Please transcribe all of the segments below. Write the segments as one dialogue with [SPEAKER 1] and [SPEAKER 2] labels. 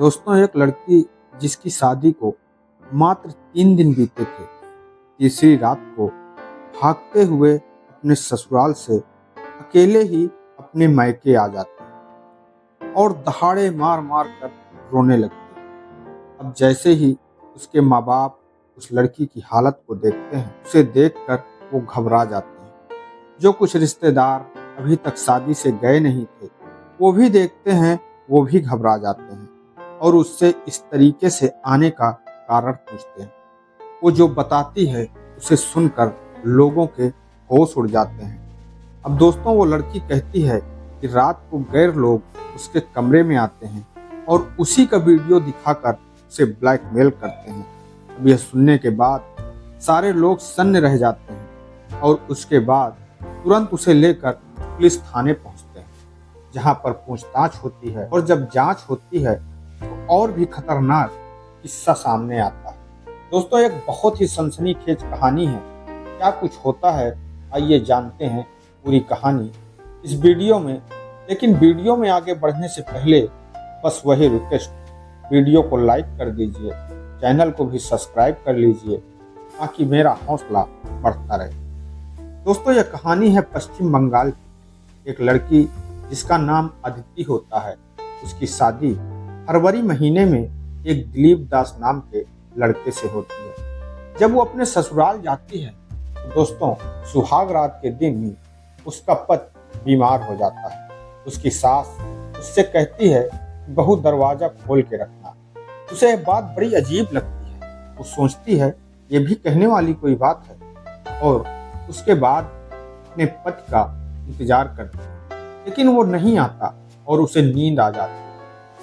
[SPEAKER 1] दोस्तों, एक लड़की जिसकी शादी को मात्र 3 दिन बीते थे, तीसरी रात को भागते हुए अपने ससुराल से अकेले ही अपने मायके आ जाती और दहाड़े मार मार कर रोने लगती। अब जैसे ही उसके माँ बाप उस लड़की की हालत को देखते हैं, उसे देखकर वो घबरा जाते हैं। जो कुछ रिश्तेदार अभी तक शादी से गए नहीं थे, वो भी देखते हैं, वो भी घबरा जाते हैं और उससे इस तरीके से आने का कारण पूछते हैं। वो जो बताती है उसे सुनकर लोगों के होश उड़ जाते हैं। अब दोस्तों, वो लड़की कहती है कि रात को गैर लोग उसके कमरे में आते हैं और उसी का वीडियो दिखाकर उसे ब्लैकमेल करते हैं। अब यह सुनने के बाद सारे लोग सन्न रह जाते हैं और उसके बाद तुरंत उसे लेकर पुलिस थाने पहुंचते हैं, जहां पर पूछताछ होती है। और जब जांच होती है तो और भी खतरनाक किस्सा सामने आता है। दोस्तों, एक बहुत ही सनसनीखेज कहानी है। क्या कुछ होता है, आइए जानते हैं पूरी कहानी इस वीडियो में। लेकिन वीडियो में आगे बढ़ने से पहले बस वही रिक्वेस्ट, वीडियो को लाइक कर दीजिए, चैनल को भी सब्सक्राइब कर लीजिए ताकि मेरा हौसला बढ़ता रहे। दोस्तों, यह कहानी है पश्चिम बंगाल की। एक लड़की जिसका नाम अदिति होता है, उसकी शादी फरवरी महीने में एक दिलीप दास नाम के लड़के से होती है। जब वो अपने ससुराल जाती है तो दोस्तों, सुहाग रात के दिन ही उसका पति बीमार हो जाता है। उसकी सास उससे कहती है कि बहू दरवाजा खोल के रखना। उसे यह बात बड़ी अजीब लगती है। वो सोचती है ये भी कहने वाली कोई बात है, और उसके बाद अपने पति का इंतजार करती है, लेकिन वो नहीं आता और उसे नींद आ जाती है।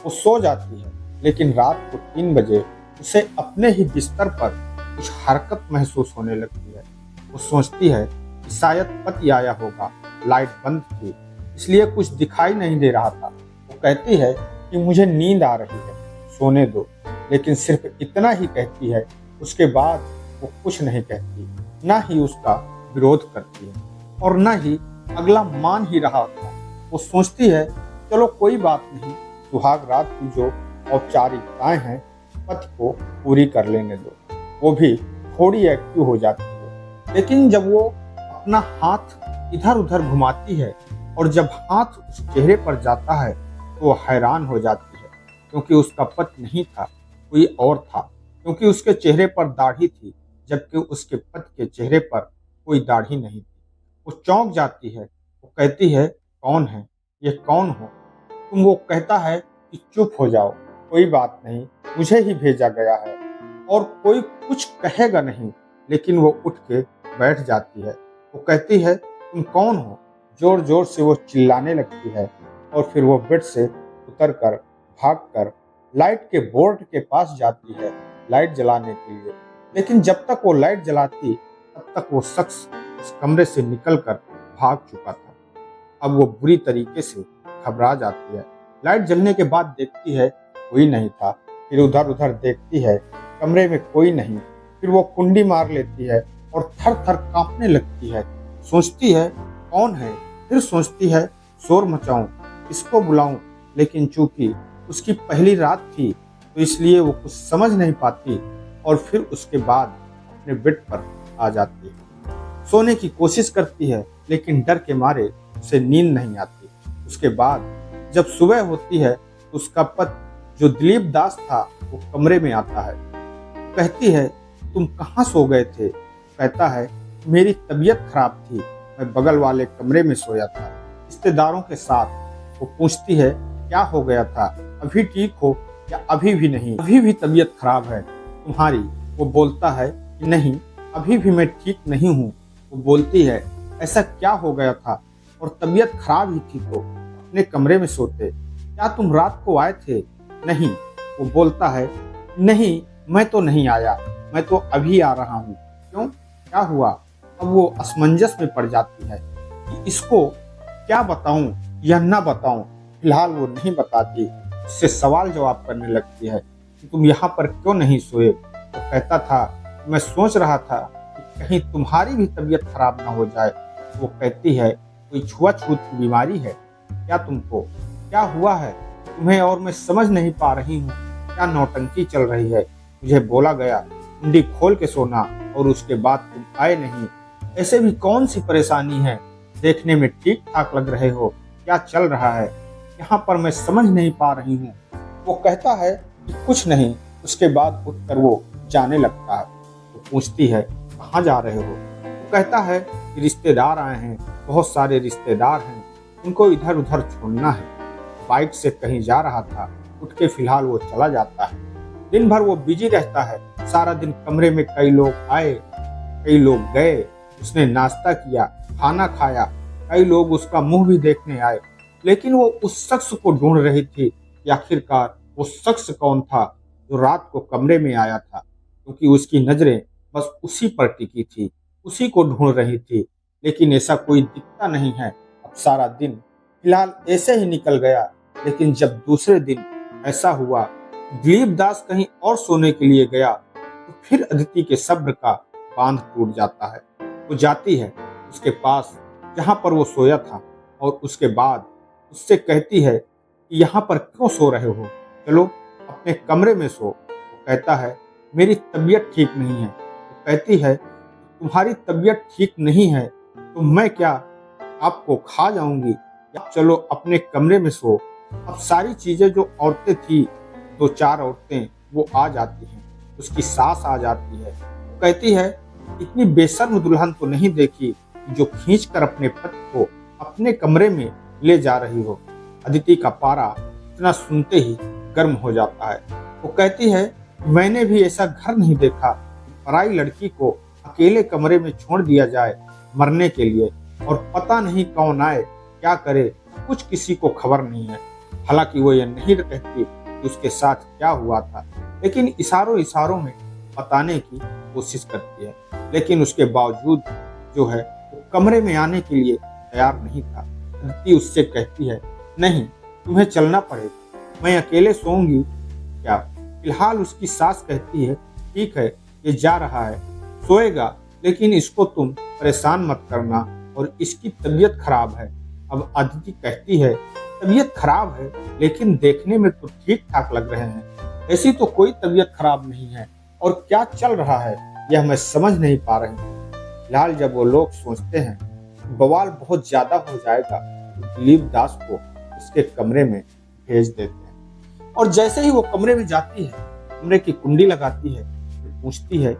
[SPEAKER 1] वो सो जाती है, लेकिन रात को 3 बजे उसे अपने ही बिस्तर पर कुछ हरकत महसूस होने लगती है। वो सोचती है कि शायद पति आया होगा, लाइट बंद थी इसलिए कुछ दिखाई नहीं दे रहा था। वो कहती है कि मुझे नींद आ रही है, सोने दो, लेकिन सिर्फ इतना ही कहती है। उसके बाद वो कुछ नहीं कहती, ना ही उसका विरोध करती है और ना ही अगला मान ही रहा था। वो सोचती है चलो कोई बात नहीं, सुहाग रात की जो औपचारिकताएं हैं पति को पूरी कर लेने दो। वो भी थोड़ी एक्टिव हो जाती है। लेकिन जब वो अपना हाथ इधर उधर घुमाती है और जब हाथ उस चेहरे पर जाता है तो वो हैरान हो जाती है, क्योंकि उसका पति नहीं था, कोई और था। क्योंकि उसके चेहरे पर दाढ़ी थी, जबकि उसके पति के चेहरे पर कोई दाढ़ी नहीं थी। वो चौंक जाती है। वो कहती है कौन है ये, कौन हो तुम? वो कहता है कि चुप हो जाओ, कोई बात नहीं, मुझे ही भेजा गया है, और कोई कुछ कहेगा नहीं। लेकिन वो उठ के बैठ जाती है। वो कहती है तुम कौन हो? जोर जोर से वो चिल्लाने लगती है और फिर वो बेड से उतरकर भागकर लाइट के बोर्ड के पास जाती है लाइट जलाने के लिए। लेकिन जब तक वो लाइट जलाती तब तक वो शख्स उस कमरे से निकलकर भाग चुका था। अब वो बुरी तरीके से घबरा जाती है। लाइट जलने के बाद देखती है कोई नहीं था। फिर उधर उधर देखती है, कमरे में कोई नहीं। फिर वो कुंडी मार लेती है और थर थर कांपने लगती है। सोचती है कौन है, फिर सोचती है शोर मचाऊं, इसको बुलाऊं। लेकिन चूंकि उसकी पहली रात थी तो इसलिए वो कुछ समझ नहीं पाती और फिर उसके बाद अपने बेड पर आ जाती है। सोने की कोशिश करती है, लेकिन डर के मारे उसे नींद नहीं आती। उसके बाद जब सुबह होती है तो उसका पति जो दिलीप दास था वो कमरे में आता है। कहती है तुम कहाँ सो गए थे? कहता है मेरी तबीयत खराब थी, मैं बगल वाले कमरे में सोया था रिश्तेदारों के साथ। वो पूछती है क्या हो गया था, अभी ठीक हो या अभी भी नहीं? अभी भी तबीयत खराब है तुम्हारी? वो बोलता है कि नहीं, अभी भी मैं ठीक नहीं हूँ। वो बोलती है ऐसा क्या हो गया था, और तबीयत खराब ही थी तो अपने कमरे में सोते, क्या तुम रात को आए थे? नहीं। वो बोलता है नहीं, मैं तो नहीं आया, मैं तो अभी आ रहा हूँ। क्यों, क्या हुआ? अब वो असमंजस में पड़ जाती है कि इसको क्या बताऊं या ना बताऊं। फिलहाल वो नहीं बताती, उससे सवाल जवाब करने लगती है कि तुम यहाँ पर क्यों नहीं सोए? तो कहता था मैं सोच रहा था कि कहीं तुम्हारी भी तबीयत खराब ना हो जाए। वो कहती है कोई छुआछूत की बीमारी है क्या तुमको? क्या हुआ है तुम्हें और मैं समझ नहीं पा रही हूँ। क्या नौटंकी चल रही है? मुझे बोला गया कुंडी खोल के सोना और उसके बाद तुम आए नहीं। ऐसे भी कौन सी परेशानी है? देखने में ठीक ठाक लग रहे हो, क्या चल रहा है यहाँ पर मैं समझ नहीं पा रही हूँ। वो कहता है कि कुछ नहीं। उसके बाद उठकर वो जाने लगता है। वो पूछती है कहाँ जा रहे हो? वो कहता है कि रिश्तेदार आए हैं, बहुत सारे रिश्तेदार हैं, उनको इधर उधर छोड़ना है। बाइक से कहीं जा रहा था, उठ के फिलहाल वो चला जाता है। दिन भर वो बिजी रहता है। सारा दिन कमरे में कई लोग आए, कई लोग गए। उसने नाश्ता किया, खाना खाया, कई लोग उसका मुंह भी देखने आए, लेकिन वो उस शख्स को ढूंढ रही थी कि आखिरकार वो शख्स कौन था जो रात को कमरे में आया था, क्योंकि उसकी नजरें बस उसी पर टिकी थी, उसी को ढूंढ रही थी। लेकिन ऐसा कोई दिखता नहीं है। अब सारा दिन फिलहाल ऐसे ही निकल गया, लेकिन जब दूसरे दिन ऐसा हुआ, दिलीप दास कहीं और सोने के लिए गया, तो फिर अदिति के सब्र का बांध टूट जाता है। वो जाती है उसके पास जहां पर वो सोया था, और उसके बाद उससे कहती है कि यहाँ पर क्यों सो रहे हो, चलो अपने कमरे में सो। वो कहता है मेरी तबीयत ठीक नहीं है। वो कहती है तुम्हारी तबीयत ठीक नहीं है तो मैं क्या आपको खा जाऊंगी? आप चलो अपने कमरे में सो। अब सारी चीजें जो औरतें थी, दो चार औरतें, वो आ जाती हैं। उसकी सास आ जाती है। वो कहती है इतनी बेशर्म दुल्हन तो नहीं देखी जो खींच कर अपने पति को अपने कमरे में ले जा रही हो। अदिति का पारा इतना सुनते ही गर्म हो जाता है। वो कहती है मैंने भी ऐसा घर नहीं देखा कि पराई लड़की को अकेले कमरे में छोड़ दिया जाए मरने के लिए, और पता नहीं कौन आए क्या करे, कुछ किसी को खबर नहीं है। हालांकि वो ये नहीं कहती कि उसके साथ क्या हुआ था, लेकिन इशारों इशारों में बताने की कोशिश करती है। लेकिन उसके बावजूद जो है वो कमरे में आने के लिए तैयार नहीं था। अदिति उससे कहती है नहीं, तुम्हें चलना पड़ेगा, मैं अकेले सोऊंगी क्या? फिलहाल उसकी सास कहती है ठीक है, ये जा रहा है, सोएगा, लेकिन इसको तुम परेशान मत करना, और इसकी तबीयत खराब है। अब अदिति कहती है तबीयत खराब है, लेकिन देखने में तो ठीक ठाक लग रहे हैं। ऐसी तो कोई तबीयत खराब नहीं है, और क्या चल रहा है यह मैं समझ नहीं पा रही हूँ। फिलहाल जब वो लोग सोचते हैं बवाल बहुत ज्यादा हो जाएगा, तो दिलीप दास को उसके कमरे में भेज देते हैं। और जैसे ही वो कमरे में जाती है, कमरे की कुंडी लगाती है, तो पूछती है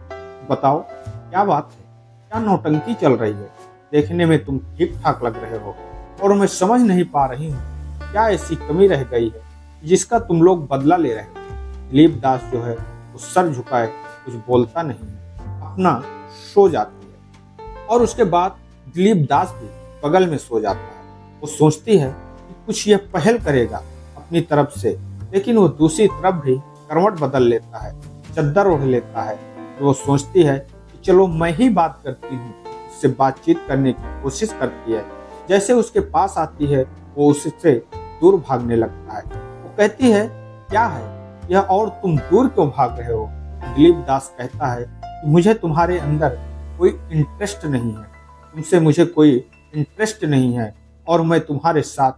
[SPEAKER 1] बताओ क्या बात है, क्या नौटंकी चल रही है? देखने में तुम ठीक ठाक लग रहे हो, और मैं समझ नहीं पा रही हूँ क्या ऐसी कमी रह गई है जिसका तुम लोग बदला ले रहे हो। दिलीप दास जो है वो सर झुकाए कुछ बोलता नहीं है, अपना सो जाती है। और उसके बाद दिलीप दास भी बगल में सो जाता है। वो सोचती है कि कुछ यह पहल करेगा अपनी तरफ से, लेकिन वो दूसरी तरफ भी करवट बदल लेता है, चद्दर ओढ़ लेता है। तो वो सोचती है कि चलो मैं ही बात करती हूँ। उससे बातचीत करने की कोशिश करती है। जैसे उसके पास आती है वो उससे दूर भागने लगता है। वो कहती है क्या है यह, और तुम दूर क्यों भाग रहे हो? दिलीप दास कहता है कि मुझे तुम्हारे अंदर कोई इंटरेस्ट नहीं है, तुमसे मुझे कोई इंटरेस्ट नहीं है, और मैं तुम्हारे साथ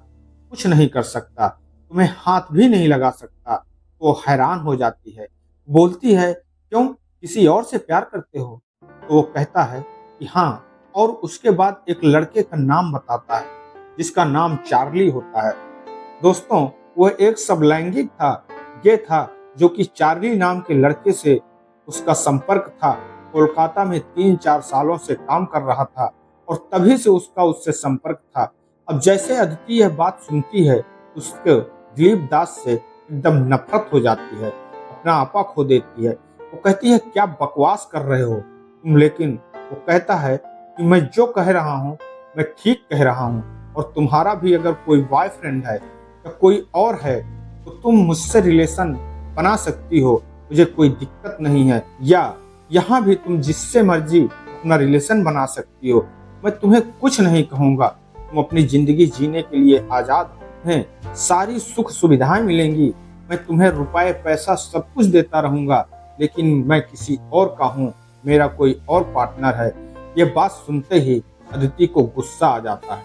[SPEAKER 1] कुछ नहीं कर सकता, तुम्हें हाथ भी नहीं लगा सकता। वो हैरान हो जाती है, बोलती है क्यों, किसी और से प्यार करते हो? तो वो कहता है कि हाँ, और उसके बाद एक लड़के का नाम बताता है जिसका नाम चार्ली होता है। दोस्तों, वह एक समलैंगिक था, ये था जो कि चार्ली नाम के लड़के से उसका संपर्क था। कोलकाता में 3-4 सालों से काम कर रहा था, और तभी से उसका उससे संपर्क था। अब जैसे अदिति यह बात सुनती है, उसके दिलीप दास से एकदम नफरत हो जाती है, अपना आपा खो देती है। वो कहती है क्या बकवास कर रहे हो तुम? लेकिन वो कहता है कि मैं जो कह रहा हूँ मैं ठीक कह रहा हूँ, और तुम्हारा भी अगर कोई बॉयफ्रेंड है या कोई और है तो तुम मुझसे रिलेशन बना सकती हो, मुझे कोई दिक्कत नहीं है, या यहाँ भी तुम जिससे मर्जी अपना रिलेशन बना सकती हो, मैं तुम्हें कुछ नहीं कहूँगा। तुम अपनी जिंदगी जीने के लिए आज़ाद हैं, सारी सुख सुविधाएं मिलेंगी, मैं तुम्हें रुपए पैसा सब कुछ देता रहूँगा, लेकिन मैं किसी और का हूँ, मेरा कोई और पार्टनर है। ये बात सुनते ही अदिति को गुस्सा आ जाता है,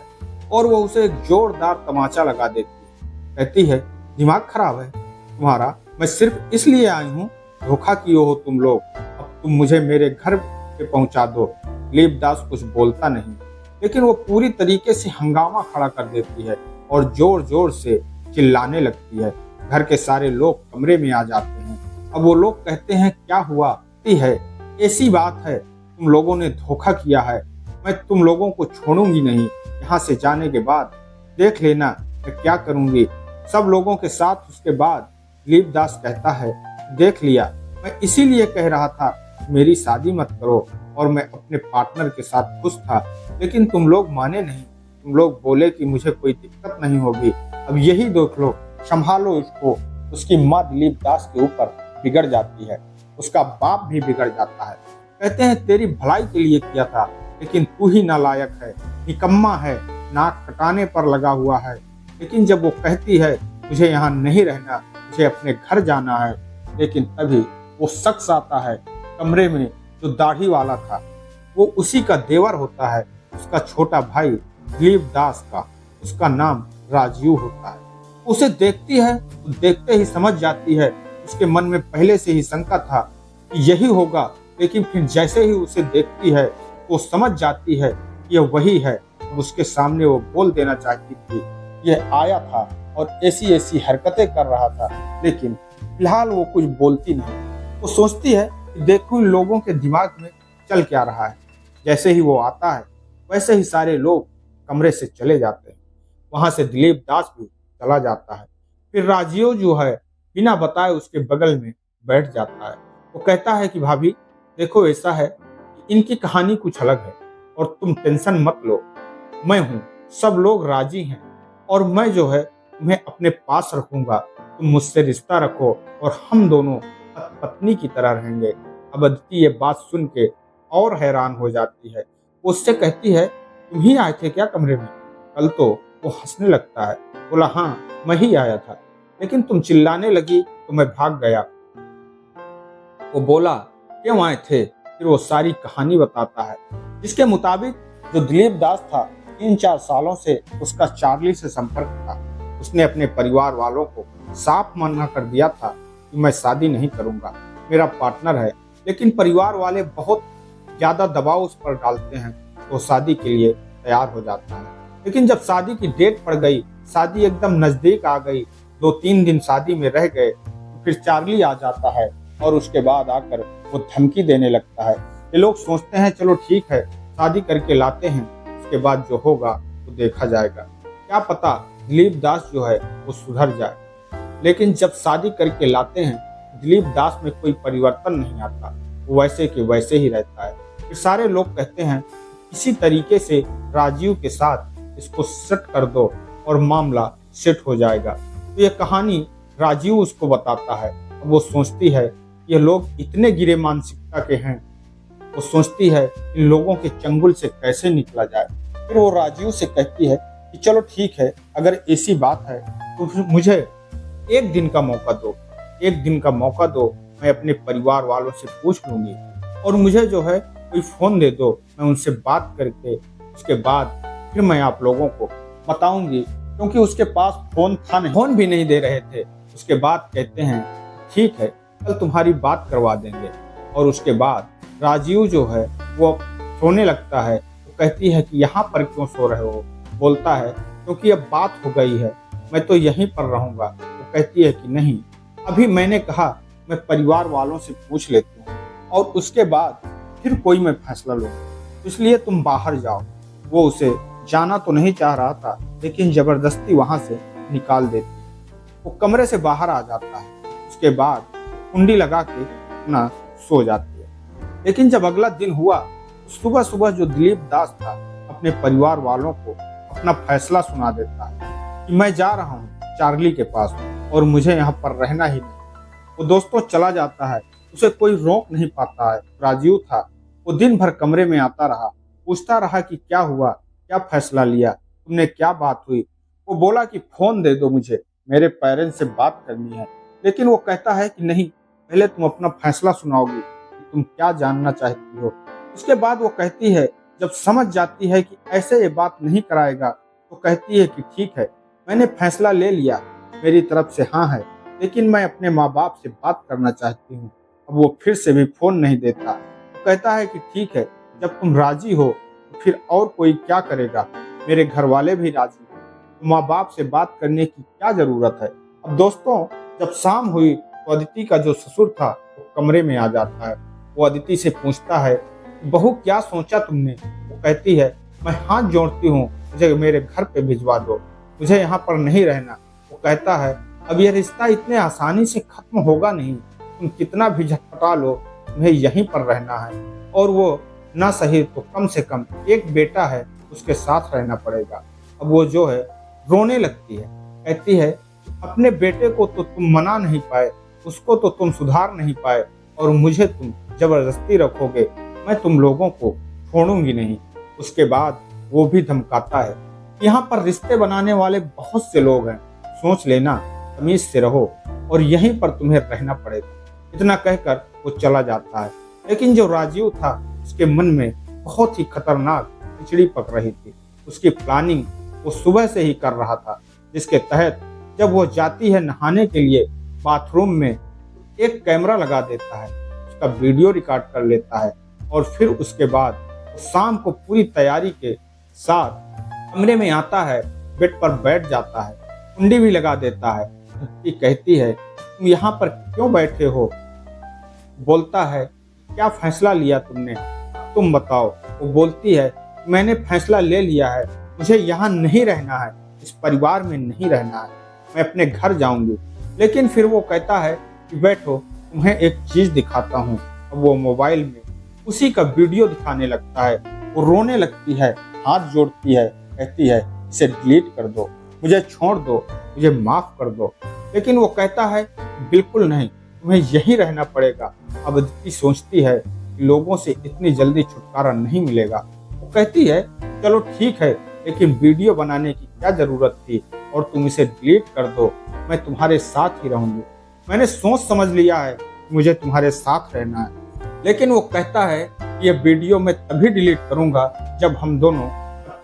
[SPEAKER 1] और वो उसे एक जोरदार तमाचा लगा देती है। कहती है दिमाग खराब है तुम्हारा, मैं सिर्फ इसलिए आई हूँ, धोखा किए हो तुम लोग, अब तुम मुझे मेरे घर पे पहुंचा दो। दिलीप दास कुछ बोलता नहीं, लेकिन वो पूरी तरीके से हंगामा खड़ा कर देती है और जोर जोर से चिल्लाने लगती है। घर के सारे लोग कमरे में आ जाते हैं। अब वो लोग कहते हैं क्या हुआ है, ऐसी बात है, तुम लोगों ने धोखा किया है, मैं तुम लोगों को छोड़ूंगी नहीं, यहाँ से जाने के बाद देख लेना मैं क्या करूंगी सब लोगों के साथ। उसके बाद दिलीप दास कहता है, देख लिया, मैं इसीलिए कह रहा था मेरी शादी मत करो, और मैं अपने पार्टनर के साथ खुश था, लेकिन तुम लोग माने नहीं, तुम लोग बोले कि मुझे कोई दिक्कत नहीं होगी। अब यही देख लो, संभालो इसको। उसकी माँ दिलीप दास के ऊपर बिगड़ जाती है, उसका बाप भी बिगड़ जाता है। कहते हैं तेरी भलाई के लिए किया था, लेकिन तू ही नालायक है, निकम्मा है, नाक कटाने पर लगा हुआ है। लेकिन जब वो कहती है मुझे यहाँ नहीं रहना, मुझे अपने घर जाना है, लेकिन तभी वो शख्स आता है कमरे में जो दाढ़ी वाला था। वो उसी का देवर होता है, उसका छोटा भाई दिलीप दास का। उसका नाम राजीव होता है। उसे देखती है तो देखते ही समझ जाती है। उसके मन में पहले से ही शंका था कि यही होगा, लेकिन फिर जैसे ही उसे देखती है वो समझ जाती है कि यह वही है। उसके सामने वो बोल देना चाहती थी, यह आया था और ऐसी ऐसी हरकतें कर रहा था, लेकिन फिलहाल वो कुछ बोलती नहीं। वो सोचती है कि देखो इन लोगों के दिमाग में चल क्या रहा है। जैसे ही वो आता है वैसे ही सारे लोग कमरे से चले जाते हैं। वहां से दिलीप दास भी चला जाता है। फिर राजीव जो है बिना बताए उसके बगल में बैठ जाता है। वो कहता है कि भाभी देखो, ऐसा है कि इनकी कहानी कुछ अलग है और तुम टेंशन मत लो, मैं हूँ, सब लोग राजी हैं और मैं जो है तुम्हें अपने पास रखूंगा, तुम मुझसे रिश्ता रखो और हम दोनों पत्नी की तरह रहेंगे। अब अदिति ये बात सुन के और हैरान हो जाती है। वो उससे कहती है, तुम ही आए थे क्या कमरे में कल? तो वो हंसने लगता है, बोला हाँ मैं ही आया था, लेकिन तुम चिल्लाने लगी तो मैं भाग गया। वो बोला क्यों आए थे? फिर वो सारी कहानी बताता है, जिसके मुताबिक जो दिलीप दास था 3-4 सालों से उसका चार्ली से संपर्क था। उसने अपने परिवार वालों को साफ मना कर दिया था कि मैं शादी नहीं करूंगा, मेरा पार्टनर है, लेकिन परिवार वाले बहुत ज्यादा दबाव उस पर डालते हैं तो शादी के लिए तैयार हो जाता है। लेकिन जब शादी की डेट पड़ गई, शादी एकदम नजदीक आ गई, 2-3 दिन शादी में रह गए, तो फिर चार्ली आ जाता है और उसके बाद आकर वो धमकी देने लगता है। ये लोग सोचते हैं चलो ठीक है शादी करके लाते हैं, उसके बाद जो होगा वो देखा जाएगा, क्या पता दिलीप दास जो है वो सुधर जाए। लेकिन जब शादी करके लाते हैं दिलीप दास में कोई परिवर्तन नहीं आता, वो वैसे के वैसे ही रहता है। फिर सारे लोग कहते हैं किसी तरीके से राजीव के साथ इसको सेट कर दो और मामला सेट हो जाएगा। तो ये कहानी राजीव उसको बताता है। अब वो सोचती है ये लोग इतने गिरे मानसिकता के हैं, वो सोचती है इन लोगों के चंगुल से कैसे निकला जाए। फिर वो राजीव से कहती है कि चलो ठीक है, अगर ऐसी बात है तो मुझे एक दिन का मौका दो, एक दिन का मौका दो, मैं अपने परिवार वालों से पूछ लूंगी और मुझे जो है कोई फोन दे दो, मैं उनसे बात करके उसके बाद फिर मैं आप लोगों को बताऊंगी, क्योंकि उसके पास फोन था नहीं, फोन भी नहीं दे रहे थे। उसके बाद कहते हैं ठीक है कल तुम्हारी बात करवा देंगे। और उसके बाद राजीव जो है वो सोने लगता है। वो कहती है कि यहाँ पर क्यों सो रहे हो? बोलता है क्योंकि अब बात हो गई है, मैं तो यहीं पर रहूंगा। वो कहती है कि नहीं, अभी मैंने कहा मैं परिवार वालों से पूछ लेती हूँ और उसके बाद फिर कोई मैं फैसला लूँगा, इसलिए तुम बाहर जाओ। वो उसे जाना तो नहीं चाह रहा था, लेकिन जबरदस्ती वहां से निकाल देती। वो कमरे से बाहर आ जाता है, उसके बाद कुंडी लगा के अपना सो जाती है। लेकिन जब अगला दिन हुआ, सुबह सुबह जो दिलीप दास था अपने परिवार वालों को अपना फैसला सुना देता है कि मैं जा रहा हूँ चार्ली के पास और मुझे यहाँ पर रहना ही नहीं। वो दोस्तों चला जाता है, उसे कोई रोक नहीं पाता है। राजीव था, वो दिन भर कमरे में आता रहा, पूछता रहा कि क्या हुआ, क्या फैसला लिया तुमने, क्या बात हुई। वो बोला कि फोन दे दो, मुझे मेरे पेरेंट्स से बात करनी है। लेकिन वो कहता है कि नहीं, पहले तुम अपना फैसला सुनाओगी कि तुम क्या जानना चाहती हो। उसके बाद वो कहती है, जब समझ जाती है कि ऐसे ये बात नहीं कराएगा, तो कहती है कि ठीक है मैंने फैसला ले लिया, मेरी तरफ से हाँ है, लेकिन मैं अपने माँ बाप से बात करना चाहती हूँ। अब वो फिर से भी फ़ोन नहीं देता। वो कहता है कि ठीक है, जब तुम राज़ी हो तो फिर और कोई क्या करेगा, मेरे घर वाले भी राज़ी हैं, तो माँ बाप से बात करने की क्या ज़रूरत है। अब दोस्तों, जब शाम हुई तो अदिति का जो ससुर था वो कमरे में आ जाता है। वो अदिति से पूछता है, बहू क्या सोचा तुमने? वो कहती है, मैं हाथ जोड़ती हूँ, मुझे मेरे घर पे भिजवा दो, मुझे यहाँ पर नहीं रहना। वो कहता है, अब यह रिश्ता इतने आसानी से खत्म होगा नहीं, तुम कितना भी झटपटा लो, तुम्हें यहीं पर रहना है, और वो ना सही तो कम से कम एक बेटा है, उसके साथ रहना पड़ेगा। अब वो जो है रोने लगती है, कहती है, अपने बेटे को तो तुम मना नहीं पाए, उसको तो तुम सुधार नहीं पाए, और मुझे तुम जबरदस्ती रखोगे, मैं तुम लोगों को छोड़ूंगी नहीं। उसके बाद वो भी धमकाता है, यहाँ पर रिश्ते बनाने वाले बहुत से लोग हैं, सोच लेना, तमीज से रहो और यहीं पर तुम्हें रहना पड़ेगा। इतना कहकर वो चला जाता है। लेकिन जो राजीव था, उसके मन में बहुत ही खतरनाक खिचड़ी पक रही थी। उसकी प्लानिंग वो सुबह से ही कर रहा था, जिसके तहत जब वो जाती है नहाने के लिए बाथरूम में, एक कैमरा लगा देता है, उसका वीडियो रिकॉर्ड कर लेता है, और फिर उसके बाद वो शाम को पूरी तैयारी के साथ कमरे में आता है, बेड पर बैठ जाता है, कुंडी भी लगा देता है। अदिति कहती है, तुम यहाँ पर क्यों बैठे हो? बोलता है, क्या फैसला लिया तुमने, तुम बताओ। वो बोलती है, मैंने फैसला ले लिया है, मुझे यहाँ नहीं रहना है, इस परिवार में नहीं रहना है, मैं अपने घर जाऊंगी। लेकिन फिर वो कहता है कि बैठो, तुम्हें एक चीज दिखाता हूँ। अब वो मोबाइल में उसी का वीडियो दिखाने लगता है। वो रोने लगती है, हाथ जोड़ती है, कहती है, इसे डिलीट कर दो, मुझे छोड़ दो, मुझे माफ कर दो। लेकिन वो कहता है, बिल्कुल नहीं, तुम्हें यहीं रहना पड़ेगा। अब अदिति सोचती है कि लोगों से इतनी जल्दी छुटकारा नहीं मिलेगा। वो कहती है, चलो ठीक है, लेकिन वीडियो बनाने की क्या जरूरत थी, और तुम इसे डिलीट कर दो, मैं तुम्हारे साथ ही रहूंगी। मैंने सोच समझ लिया है कि मुझे तुम्हारे साथ रहना है। लेकिन वो कहता है कि यह वीडियो मैं तभी डिलीट करूंगा जब हम दोनों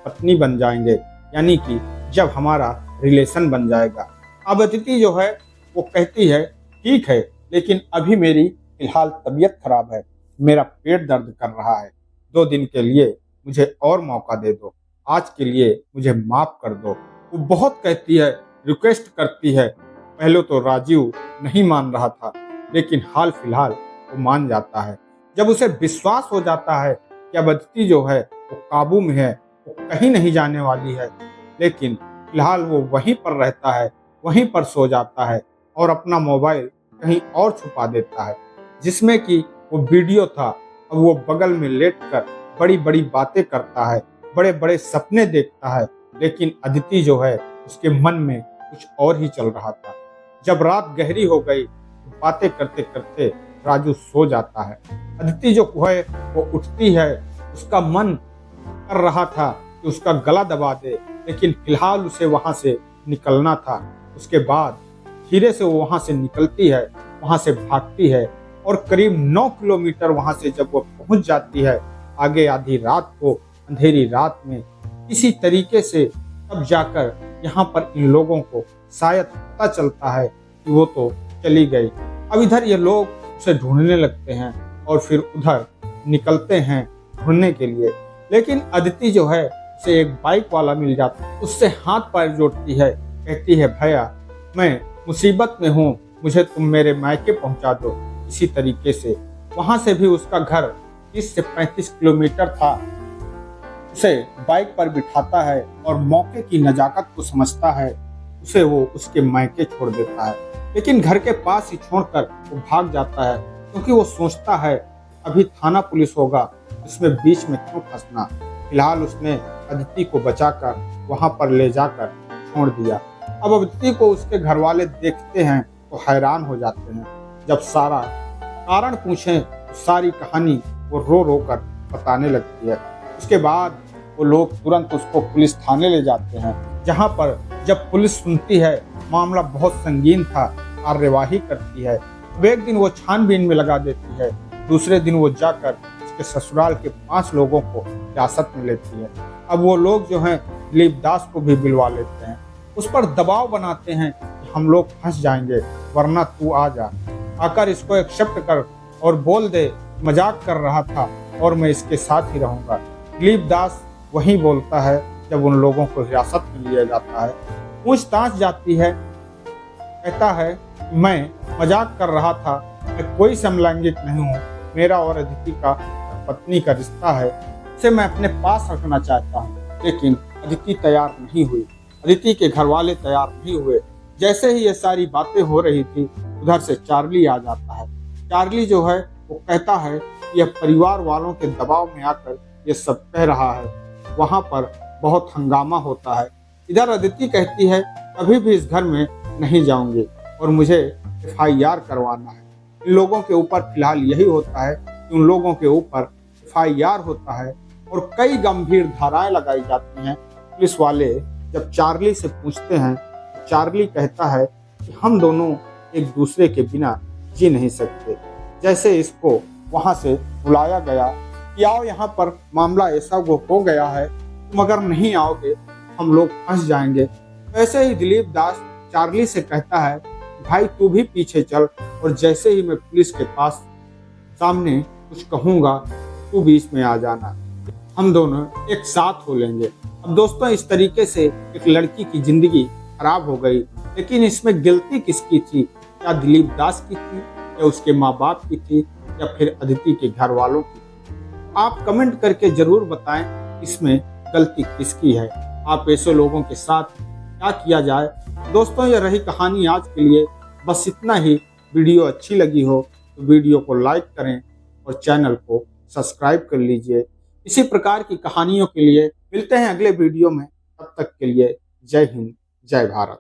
[SPEAKER 1] पत्नी बन जाएंगे, यानी कि जब हमारा रिलेशन बन जाएगा। अब अदिति जो है वो कहती है, ठीक है, लेकिन अभी मेरी फिलहाल तबीयत खराब है, मेरा पेट दर्द कर रहा है, 2 दिन के लिए मुझे और मौका दे दो, आज के लिए मुझे माफ कर दो। वो बहुत कहती है, रिक्वेस्ट करती है। पहले तो राजीव नहीं मान रहा था, लेकिन हाल फिलहाल वो मान जाता है। जब उसे विश्वास हो जाता है कि अब अदिति जो है वो काबू में है, वो कहीं नहीं जाने वाली है, लेकिन फिलहाल वो वहीं पर रहता है, वहीं पर सो जाता है, और अपना मोबाइल कहीं और छुपा देता है, जिसमें कि वो वीडियो था। अब वो बगल में लेटकर बड़ी बड़ी बातें करता है, बड़े बड़े सपने देखता है, लेकिन अदिति जो है उसके मन में कुछ और ही चल रहा था। जब रात गहरी हो गई, बातें करते करते राजू सो जाता है। अदिति जो है वो उठती है, उसका मन कर रहा था कि उसका गला दबा दे, लेकिन फिलहाल उसे वहां से निकलना था। उसके बाद धीरे से वो वहां से निकलती है, वहां से भागती है, और करीब 9 किलोमीटर वहां से जब वो पहुंच जाती है, आगे आधी रात को, अंधेरी रात में, किसी तरीके से तब जाकर यहाँ पर इन लोगों को शायद पता चलता है कि वो तो चली गई। अब इधर ये लोग उसे ढूंढने लगते हैं, और फिर उधर निकलते हैं ढूंढने के लिए। लेकिन अदिति जो है उसे एक बाइक वाला मिल जाता है, उससे हाथ पैर जोड़ती है, कहती है, भैया मैं मुसीबत में हूँ, मुझे तुम मेरे मायके पहुँचा दो। इसी तरीके से वहाँ से भी उसका घर 30 से 35 किलोमीटर था। उसे बाइक पर बिठाता है, और मौके की नजाकत को समझता है, उसे वो उसके मायके छोड़ देता है। लेकिन घर के पास ही छोड़कर वो भाग जाता है, क्योंकि वो सोचता है अभी थाना पुलिस होगा, इसमें बीच में क्यों फंसना। फिलहाल उसने अदिति को बचाकर वहां पर ले जाकर छोड़ दिया। अब अदिति को उसके घर वाले देखते हैं तो हैरान हो जाते हैं। जब सारा कारण पूछें तो सारी कहानी वो रो रो कर बताने लगती है। उसके बाद वो लोग तुरंत उसको पुलिस थाने ले जाते हैं, जहां पर जब पुलिस सुनती है मामला बहुत संगीन था, कार्यवाही करती है। अब एक दिन वो छानबीन में लगा देती है, दूसरे दिन वो जाकर उसके ससुराल के 5 लोगों को हिरासत में लेती है। अब वो लोग जो हैं दिलीप दास को भी बुलवा लेते हैं, उस पर दबाव बनाते हैं कि हम लोग फंस जाएंगे, वरना तू आ जा, आकर इसको एक्सेप्ट कर और बोल दे मजाक कर रहा था और मैं इसके साथ ही रहूंगा। दिलीप दास वही बोलता है जब उन लोगों को हिरासत में लिया जाता है। पूछताछ जाती है, कहता है मैं मजाक कर रहा था, मैं कोई समलैंगिक नहीं हूँ, मेरा और अदिति का पत्नी का रिश्ता है, इसे मैं अपने पास रखना चाहता हूँ। लेकिन अदिति तैयार नहीं हुई, अदिति के घर वाले तैयार नहीं हुए। जैसे ही ये सारी बातें हो रही थी, उधर से चार्ली आ जाता है। चार्ली जो है वो कहता है कि यह परिवार वालों के दबाव में आकर ये सब कह रहा है। वहाँ पर बहुत हंगामा होता है। इधर अदिति कहती है कभी भी इस घर में नहीं जाऊंगी और मुझे FIR करवाना है। इन लोगों के ऊपर फिलहाल यही होता है कि उन लोगों के ऊपर FIR होता है और कई गंभीर धाराएं लगाई जाती हैं। पुलिस वाले जब चार्ली से पूछते हैं, चार्ली कहता है कि हम दोनों एक दूसरे के बिना जी नहीं सकते। जैसे इसको वहां से बुलाया गया कि आओ यहाँ पर मामला ऐसा हो गया है, तुम अगर नहीं आओगे हम लोग फंस जाएंगे। वैसे ही दिलीप दास चार्ली से कहता है भाई तू भी पीछे चल, और जैसे ही मैं पुलिस के पास सामने कुछ कहूँगा तू बीच में आ जाना, हम दोनों एक साथ हो लेंगे। अब दोस्तों इस तरीके से एक लड़की की जिंदगी खराब हो गई, लेकिन इसमें गलती किसकी थी? क्या दिलीप दास की थी, या उसके माँ बाप की थी, या फिर अदिति के घर वालों की? आप कमेंट करके जरूर बताएं इसमें गलती किसकी है। आप ऐसे लोगों के साथ क्या किया जाए? दोस्तों ये रही कहानी आज के लिए, बस इतना ही। वीडियो अच्छी लगी हो तो वीडियो को लाइक करें और चैनल को सब्सक्राइब कर लीजिए। इसी प्रकार की कहानियों के लिए मिलते हैं अगले वीडियो में। तब तक के लिए जय हिंद, जय भारत।